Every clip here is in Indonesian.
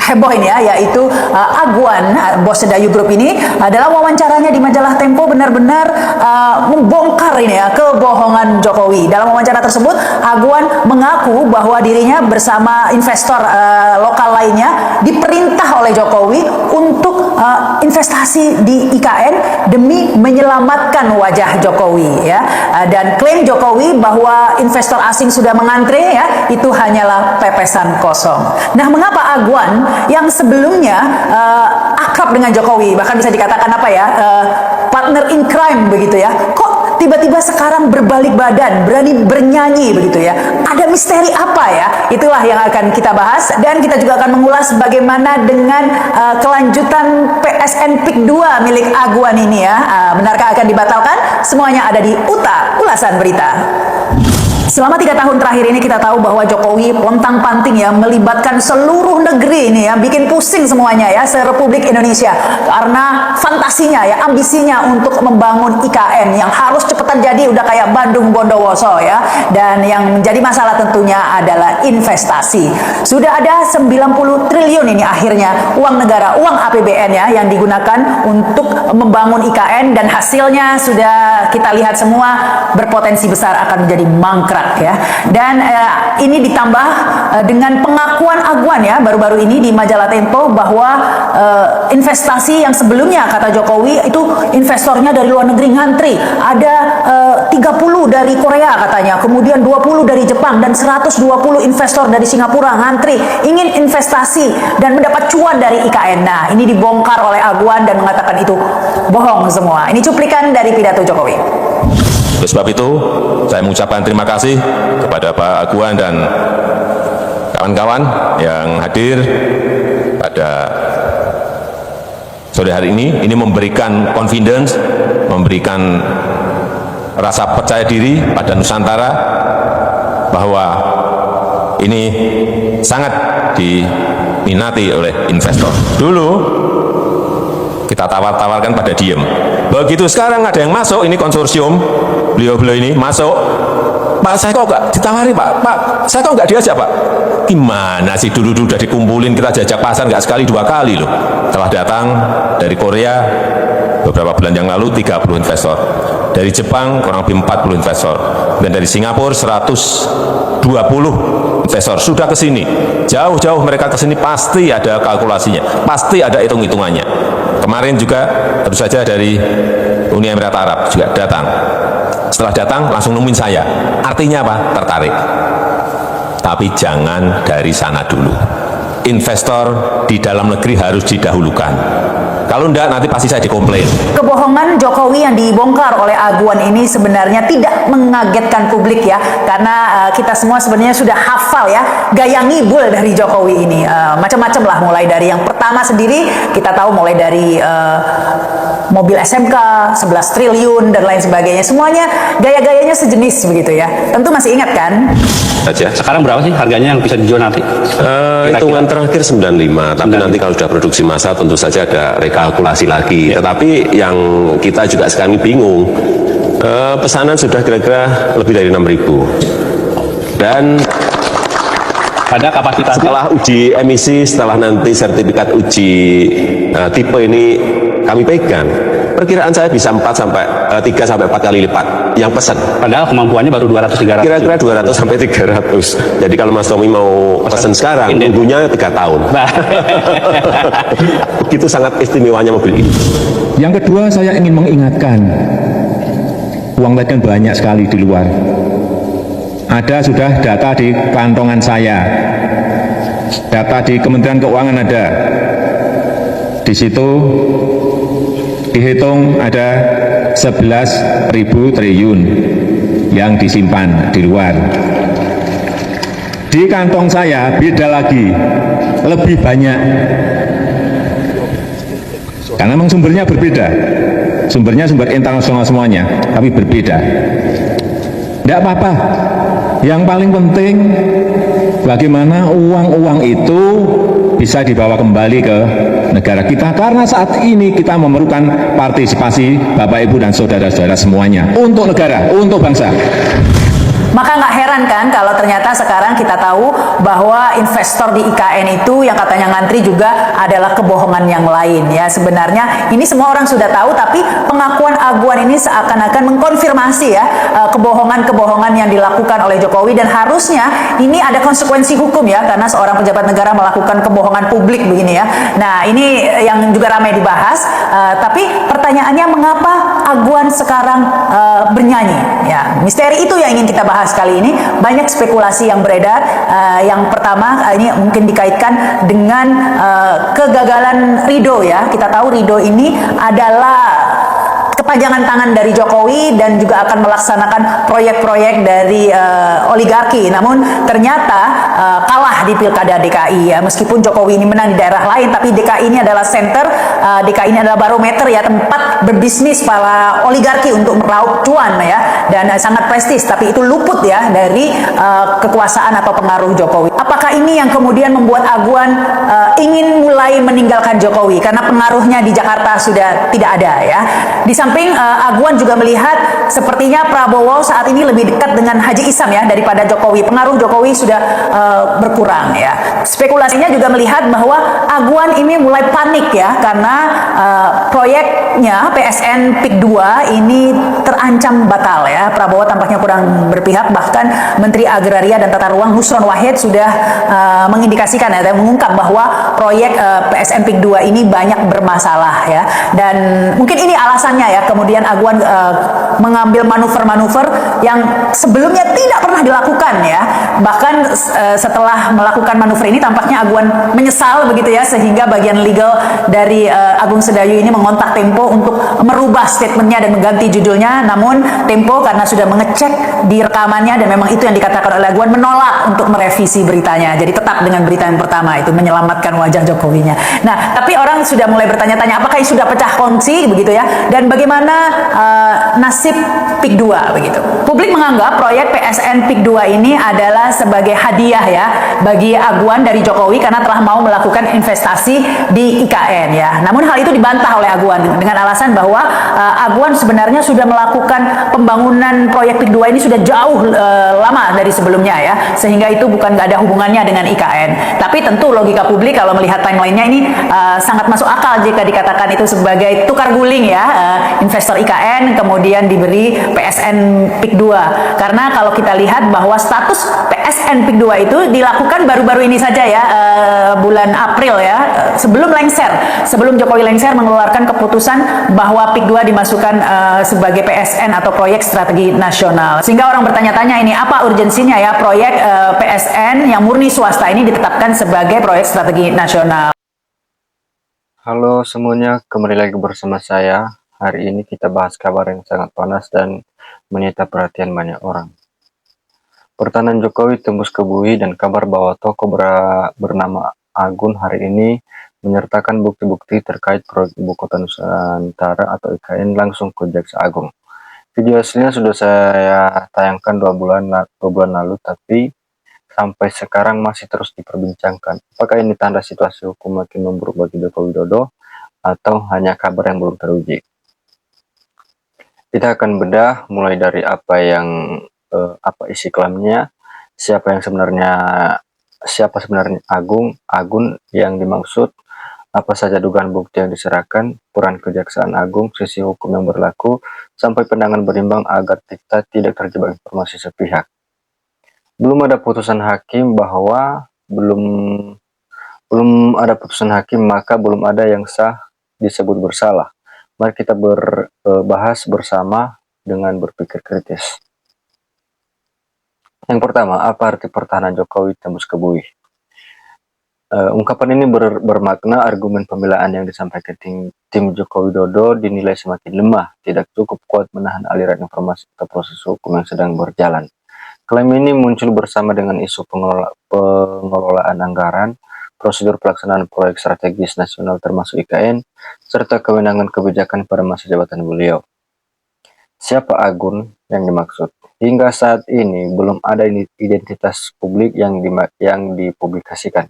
heboh ini ya, yaitu Agwan, bos Sedayu Group ini, dalam wawancaranya di majalah Tempo benar-benar membongkar ini ya kebohongan Jokowi. Dalam wawancara tersebut, Agwan mengaku bahwa dirinya bersama investor lokal lainnya diperintah oleh Jokowi untuk investasi di IKN demi menyelamatkan wajah Jokowi ya. Dan klaim Jokowi bahwa investor asing sudah mengantre ya, itu hanyalah pepesan kosong. Nah, mengapa Agwan yang sebelumnya akrab dengan Jokowi, bahkan bisa dikatakan apa ya, partner in crime begitu ya, kok tiba-tiba sekarang berbalik badan, berani bernyanyi begitu ya? Ada misteri apa ya? Itulah yang akan kita bahas, dan kita juga akan mengulas bagaimana dengan kelanjutan PSN PIK 2 milik Agwan ini ya. Benarkah akan dibatalkan? Semuanya ada di UTA, ulasan berita. Selama 3 tahun terakhir ini kita tahu bahwa Jokowi pontang-panting ya melibatkan seluruh negeri ini ya, bikin pusing semuanya ya, se-Republik Indonesia, karena fantasinya ya, ambisinya untuk membangun IKN yang harus cepetan jadi, udah kayak Bandung Bondowoso ya. Dan yang menjadi masalah tentunya adalah investasi. Sudah ada 90 triliun ini akhirnya uang negara, uang APBN ya, yang digunakan untuk membangun IKN, dan hasilnya sudah kita lihat semua berpotensi besar akan menjadi mangkrak ya. Dan ini ditambah dengan pengakuan Agwan ya baru-baru ini di majalah Tempo bahwa investasi yang sebelumnya kata Jokowi itu investornya dari luar negeri ngantri, ada 30 dari Korea katanya, kemudian 20 dari Jepang, dan 120 investor dari Singapura ngantri ingin investasi dan mendapat cuan dari IKN. Nah, ini dibongkar oleh Agwan dan mengatakan itu bohong semua. Ini cuplikan dari pidato Jokowi. Oleh sebab itu, saya mengucapkan terima kasih kepada Pak Agwan dan kawan-kawan yang hadir pada sore hari ini. Ini memberikan confidence, memberikan rasa percaya diri pada Nusantara bahwa ini sangat diminati oleh investor. Dulu kita tawar-tawarkan pada diem. Begitu sekarang ada yang masuk, ini konsorsium, beliau-beliau ini masuk, Pak saya kok nggak ditawari Pak, saya kok nggak diajak Pak. Gimana sih, dulu udah dikumpulin, kita jajak pasar nggak sekali 2 kali loh. Telah datang dari Korea beberapa bulan yang lalu 30 investor, dari Jepang kurang lebih 40 investor, dan dari Singapura 120 investor sudah ke sini. Jauh-jauh mereka ke sini pasti ada kalkulasinya, pasti ada hitung-hitungannya. Kemarin juga tentu saja dari Uni Emirat Arab juga datang. Setelah datang langsung nemuin saya. Artinya apa? Tertarik. Tapi jangan dari sana dulu. Investor di dalam negeri harus didahulukan. Kalau enggak, nanti pasti saya dikomplain. Kebohongan Jokowi yang dibongkar oleh Agwan ini sebenarnya tidak mengagetkan publik ya, karena kita semua sebenarnya sudah hafal ya gaya ngibul dari Jokowi ini. Macam-macam lah, mulai dari yang pertama sendiri kita tahu, mulai dari mobil SMK 11 triliun dan lain sebagainya, semuanya gaya-gayanya sejenis begitu ya. Tentu masih ingat kan? Saja. Sekarang berapa sih harganya yang bisa dijual nanti? Hitungan terakhir 95, tapi nanti kalau sudah produksi massal tentu saja ada rekalkulasi lagi. Ya. Tetapi yang kita juga sekarang bingung, pesanan sudah kira-kira lebih dari 6.000. Dan pada kapasitas setelah uji emisi, setelah nanti sertifikat uji tipe ini kami pegang, perkiraan saya bisa 3 sampai 4 kali lipat yang pesan. Padahal kemampuannya baru 200-300. Kira-kira 200 sampai 300. Jadi kalau Mas Tommy mau pesan sekarang, tunggunya 3 tahun. Begitu sangat istimewanya mobil ini. Yang kedua, saya ingin mengingatkan, uang kan banyak sekali di luar. Ada sudah data di kantongan saya, data di Kementerian Keuangan ada. Di situ dihitung ada 11.000 triliun yang disimpan di luar. Di kantong saya beda lagi, lebih banyak. Karena memang sumbernya berbeda. Sumbernya sumber internasional semuanya, tapi berbeda. Tidak apa-apa. Yang paling penting bagaimana uang-uang itu bisa dibawa kembali ke negara kita, karena saat ini kita memerlukan partisipasi Bapak Ibu dan saudara-saudara semuanya untuk negara, untuk bangsa. Maka nggak heran kan kalau ternyata sekarang kita tahu bahwa investor di IKN itu yang katanya ngantri juga adalah kebohongan yang lain ya. Sebenarnya ini semua orang sudah tahu, tapi pengakuan Aguan ini seakan-akan mengkonfirmasi ya kebohongan-kebohongan yang dilakukan oleh Jokowi, dan harusnya ini ada konsekuensi hukum ya, karena seorang pejabat negara melakukan kebohongan publik begini ya. Nah, ini yang juga ramai dibahas, tapi pertanyaannya mengapa Aguan sekarang bernyanyi ya. Misteri itu yang ingin kita bahas kali ini. Banyak spekulasi yang beredar. Yang pertama ini mungkin dikaitkan dengan kegagalan Ridho ya. Kita tahu Ridho ini adalah kepanjangan tangan dari Jokowi dan juga akan melaksanakan proyek-proyek dari oligarki. Namun ternyata kalah di Pilkada DKI ya. Meskipun Jokowi ini menang di daerah lain, tapi DKI ini adalah center, DKI ini adalah barometer ya, tempat berbisnis para oligarki untuk meraup cuan ya, dan sangat prestis, tapi itu luput ya dari kekuasaan atau pengaruh Jokowi. Apakah ini yang kemudian membuat Aguan ingin mulai meninggalkan Jokowi karena pengaruhnya di Jakarta sudah tidak ada ya. Di samping Aguan juga melihat sepertinya Prabowo saat ini lebih dekat dengan Haji Isam ya daripada Jokowi. Pengaruh Jokowi sudah berkurang ya. Spekulasinya juga melihat bahwa Aguan ini mulai panik ya karena proyeknya PSN PIK 2 ini terancam batal ya. Prabowo tampaknya kurang berpihak, bahkan Menteri Agraria dan Tata Ruang Nusron Wahid sudah mengindikasikan ya, mengungkap bahwa proyek PSN PIK 2 ini banyak bermasalah ya. Dan mungkin ini alasannya ya kemudian Aguan mengambil manuver-manuver yang sebelumnya tidak pernah dilakukan ya. Bahkan setelah melakukan manuver ini tampaknya Aguan menyesal begitu ya, sehingga bagian legal dari Agung Sedayu ini mengontak Tempo untuk merubah statementnya dan mengganti judulnya. Namun Tempo karena sudah mengecek di rekamannya dan memang itu yang dikatakan oleh Aguan, menolak untuk merevisi beritanya. Jadi tetap dengan berita yang pertama itu, menyelamatkan wajah Jokowinya. Nah, tapi orang sudah mulai bertanya-tanya apakah ini sudah pecah kongsi begitu ya, dan bagaimana nasib PIK 2 begitu. Publik menganggap proyek PSN PIK 2 ini adalah sebagai hadiah ya bagi Aguan dari Jokowi karena telah mau melakukan investasi di IKN ya. Namun hal itu dibantah oleh Aguan dengan alasan bahwa Aguan sebenarnya sudah melakukan pembangunan proyek PIK 2 ini sudah jauh lama dari sebelumnya ya, sehingga itu bukan nggak ada hubungannya dengan IKN. Tapi tentu logika publik kalau melihat timelinenya ini sangat masuk akal jika dikatakan itu sebagai tukar guling ya, investor IKN kemudian diberi PSN PIK 2. Karena kalau kita lihat bahwa status PSN PIK 2 itu dilakukan baru-baru ini saja ya, bulan April ya, sebelum lengser, sebelum Jokowi lengser mengeluarkan keputusan bahwa PIK 2 dimasukkan sebagai PSN atau proyek strategi nasional. Sehingga orang bertanya-tanya ini apa urgensinya ya proyek PSN yang murni swasta ini ditetapkan sebagai proyek strategi nasional. Halo semuanya, kembali lagi bersama saya. Hari ini kita bahas kabar yang sangat panas dan menyita perhatian banyak orang. Pertahanan Jokowi tembus ke bui dan kabar bahwa tokoh bernama Agun hari ini menyertakan bukti-bukti terkait proyek Ibu Kota Nusantara atau IKN langsung ke Jaksa Agung. Video aslinya sudah saya tayangkan 2 bulan lalu, tapi sampai sekarang masih terus diperbincangkan. Apakah ini tanda situasi hukum makin memburuk bagi Joko Widodo atau hanya kabar yang belum teruji? Kita akan bedah mulai dari apa apa isi klaimnya, siapa sebenarnya Agun yang dimaksud, apa saja dugaan bukti yang diserahkan, peran Kejaksaan Agung, sisi hukum yang berlaku, sampai pandangan berimbang agar kita tidak terjebak informasi sepihak. Belum ada putusan hakim bahwa belum ada putusan hakim, maka belum ada yang sah disebut bersalah. Mari kita bahas bersama dengan berpikir kritis. Yang pertama, apa arti pertahanan Jokowi tembus ke bui? Ungkapan ini bermakna argumen pembelaan yang disampaikan tim Joko Widodo dinilai semakin lemah, tidak cukup kuat menahan aliran informasi atau proses hukum yang sedang berjalan. Klaim ini muncul bersama dengan isu pengelolaan anggaran, prosedur pelaksanaan proyek strategis nasional termasuk IKN, serta kewenangan kebijakan pada masa jabatan beliau. Siapa Agun yang dimaksud? Hingga saat ini belum ada identitas publik yang dipublikasikan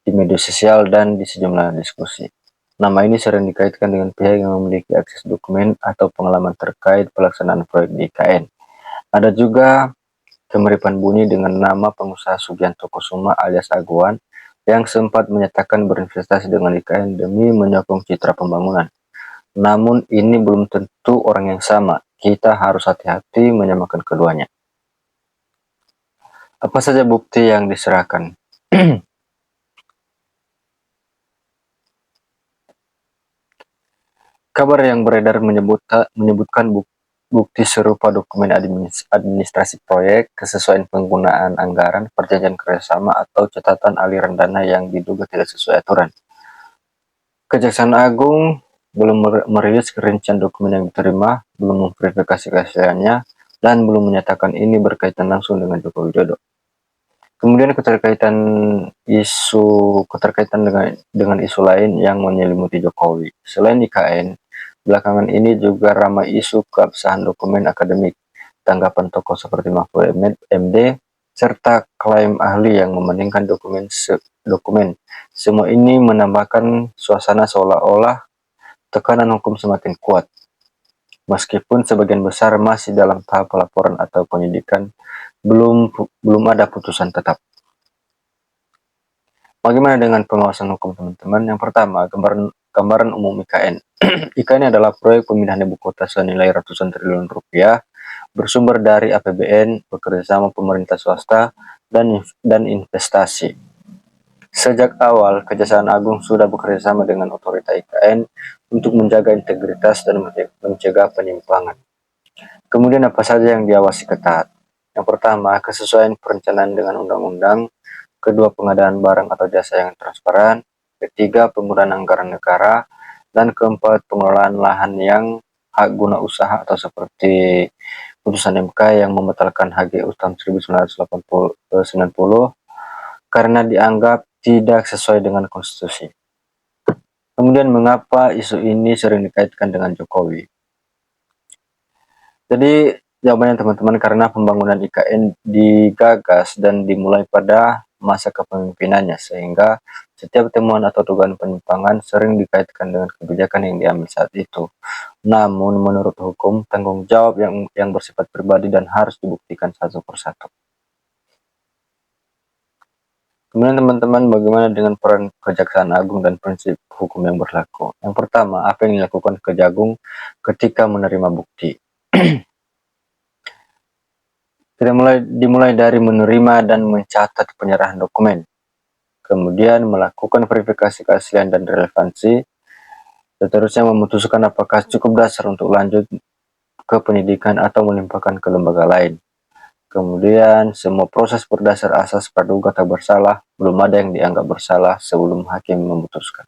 di media sosial dan di sejumlah diskusi. Nama ini sering dikaitkan dengan pihak yang memiliki akses dokumen atau pengalaman terkait pelaksanaan proyek di IKN. Ada juga kemiripan bunyi dengan nama pengusaha Sugianto Kusuma alias Aguan yang sempat menyatakan berinvestasi dengan IKN demi menyokong citra pembangunan. Namun ini belum tentu orang yang sama. Kita harus hati-hati menyamakan keduanya. Apa saja bukti yang diserahkan? Kabar yang beredar menyebutkan bukti serupa dokumen administrasi proyek, kesesuaian penggunaan anggaran, perjanjian kerjasama, atau catatan aliran dana yang diduga tidak sesuai aturan. Kejaksaan Agung belum merilis rincian dokumen yang diterima, belum memverifikasi keasliannya, dan belum menyatakan ini berkaitan langsung dengan Joko Widodo. Kemudian keterkaitan dengan isu lain yang menyelimuti Jokowi. Selain IKN, belakangan ini juga ramai isu keabsahan dokumen akademik, tanggapan tokoh seperti Mahfud MD, serta klaim ahli yang membandingkan dokumen. Semua ini menambahkan suasana seolah-olah tekanan hukum semakin kuat. Meskipun sebagian besar masih dalam tahap pelaporan atau penyidikan, belum ada putusan tetap. Bagaimana dengan pengawasan hukum, teman-teman? Yang pertama, gambaran umum IKN. IKN adalah proyek pemindahan ibu kota senilai ratusan triliun rupiah, bersumber dari APBN, bekerjasama pemerintah swasta, dan investasi. Sejak awal, Kejaksaan Agung sudah bekerjasama dengan otorita IKN untuk menjaga integritas dan mencegah penyimpangan. Kemudian apa saja yang diawasi ketat? Yang pertama, kesesuaian perencanaan dengan undang-undang. Kedua, pengadaan barang atau jasa yang transparan. Ketiga, penggunaan anggaran negara. Dan keempat, pengelolaan lahan yang hak guna usaha atau seperti putusan MK yang membatalkan HGU tahun 1990 karena dianggap tidak sesuai dengan konstitusi. Kemudian mengapa isu ini sering dikaitkan dengan Jokowi? Jadi jawabannya teman-teman, karena pembangunan IKN digagas dan dimulai pada masa kepemimpinannya, sehingga setiap temuan atau dugaan penyimpangan sering dikaitkan dengan kebijakan yang diambil saat itu. Namun menurut hukum, tanggung jawab yang bersifat pribadi dan harus dibuktikan satu persatu. Kemudian teman-teman, bagaimana dengan peran Kejaksaan Agung dan prinsip hukum yang berlaku? Yang pertama, apa yang dilakukan Kejagung ketika menerima bukti? Dimulai dari menerima dan mencatat penyerahan dokumen, kemudian melakukan verifikasi keaslian dan relevansi, seterusnya memutuskan apakah cukup dasar untuk lanjut ke penyidikan atau melimpahkan ke lembaga lain. Kemudian semua proses berdasar asas praduga tak bersalah, belum ada yang dianggap bersalah sebelum hakim memutuskan.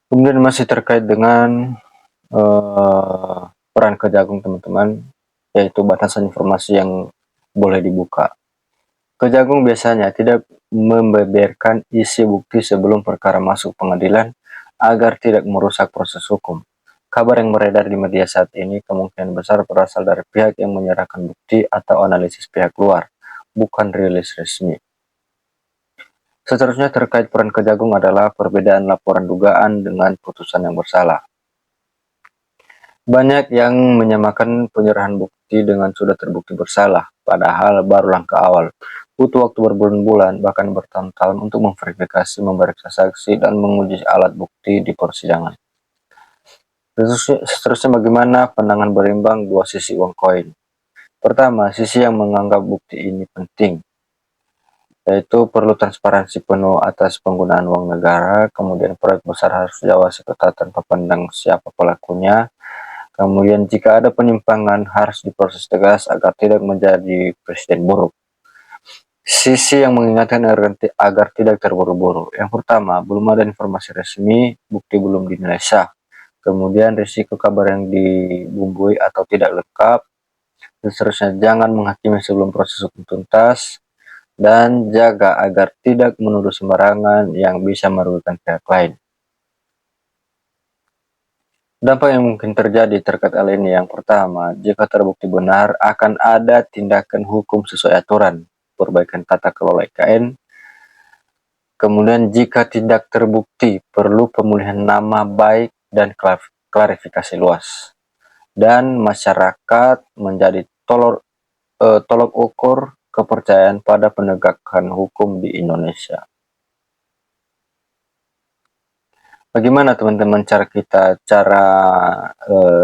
Kemudian masih terkait dengan peran Kejagung, teman-teman, yaitu batasan informasi yang boleh dibuka. Kejagung biasanya tidak membeberkan isi bukti sebelum perkara masuk pengadilan agar tidak merusak proses hukum. Kabar yang beredar di media saat ini kemungkinan besar berasal dari pihak yang menyerahkan bukti atau analisis pihak luar, bukan rilis resmi. Seterusnya terkait peran Kejagung adalah perbedaan laporan dugaan dengan putusan yang bersalah. Banyak yang menyamakan penyerahan bukti dengan sudah terbukti bersalah, padahal baru langkah awal. Butuh waktu berbulan-bulan, bahkan bertahun-tahun untuk memverifikasi, memeriksa saksi, dan menguji alat bukti di persidangan. Seterusnya bagaimana pandangan berimbang dua sisi uang koin? Pertama, sisi yang menganggap bukti ini penting, yaitu perlu transparansi penuh atas penggunaan uang negara, kemudian proyek besar harus diawasi ketat tanpa pandang siapa pelakunya, kemudian jika ada penyimpangan harus diproses tegas agar tidak menjadi presiden buruk. Sisi yang mengingatkan agar tidak terburu-buru. Yang pertama, belum ada informasi resmi, bukti belum dinilai sah. Kemudian risiko kabar yang dibumbui atau tidak lengkap. Seterusnya, jangan menghakimi sebelum proses hukum tuntas. Dan jaga agar tidak menuduh sembarangan yang bisa merugikan pihak lain. Dampak yang mungkin terjadi terkait hal ini, yang pertama, jika terbukti benar, akan ada tindakan hukum sesuai aturan, perbaikan tata kelola IKN, Kemudian jika tidak terbukti, perlu pemulihan nama baik dan klarifikasi luas. Dan masyarakat menjadi tolok ukur kepercayaan pada penegakan hukum di Indonesia. Bagaimana teman-teman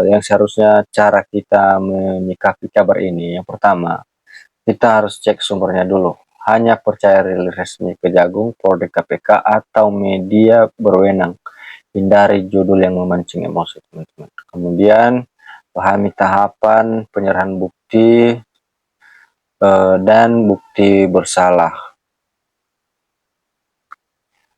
yang seharusnya cara kita menyikapi kabar ini? Yang pertama, kita harus cek sumbernya dulu. Hanya percaya rilis resmi Kejagung, Polri, KPK, atau media berwenang. Hindari judul yang memancing emosi, teman-teman. Kemudian, pahami tahapan penyerahan bukti dan bukti bersalah.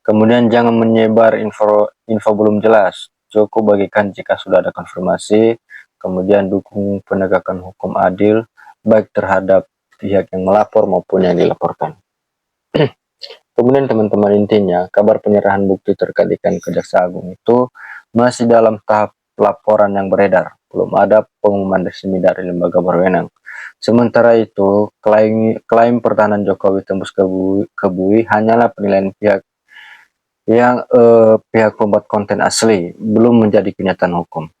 Kemudian jangan menyebar info belum jelas. Cukup bagikan jika sudah ada konfirmasi. Kemudian dukung penegakan hukum adil baik terhadap pihak yang melapor maupun yang dilaporkan. Kemudian teman-teman, intinya kabar penyerahan bukti terkait ikan Kejaksaan Agung itu masih dalam tahap laporan yang beredar. Belum ada pengumuman resmi dari lembaga berwenang. Sementara itu, klaim pertahanan Jokowi tembus ke BUI hanyalah penilaian pihak pembuat konten asli, belum menjadi kenyataan hukum.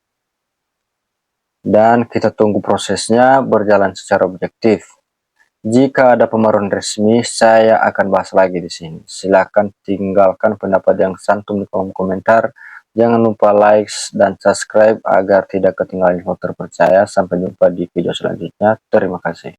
Dan kita tunggu prosesnya berjalan secara objektif. Jika ada pembaruan resmi, saya akan bahas lagi di sini. Silakan tinggalkan pendapat yang santun di kolom komentar. Jangan lupa like dan subscribe agar tidak ketinggalan info terpercaya. Sampai jumpa di video selanjutnya. Terima kasih.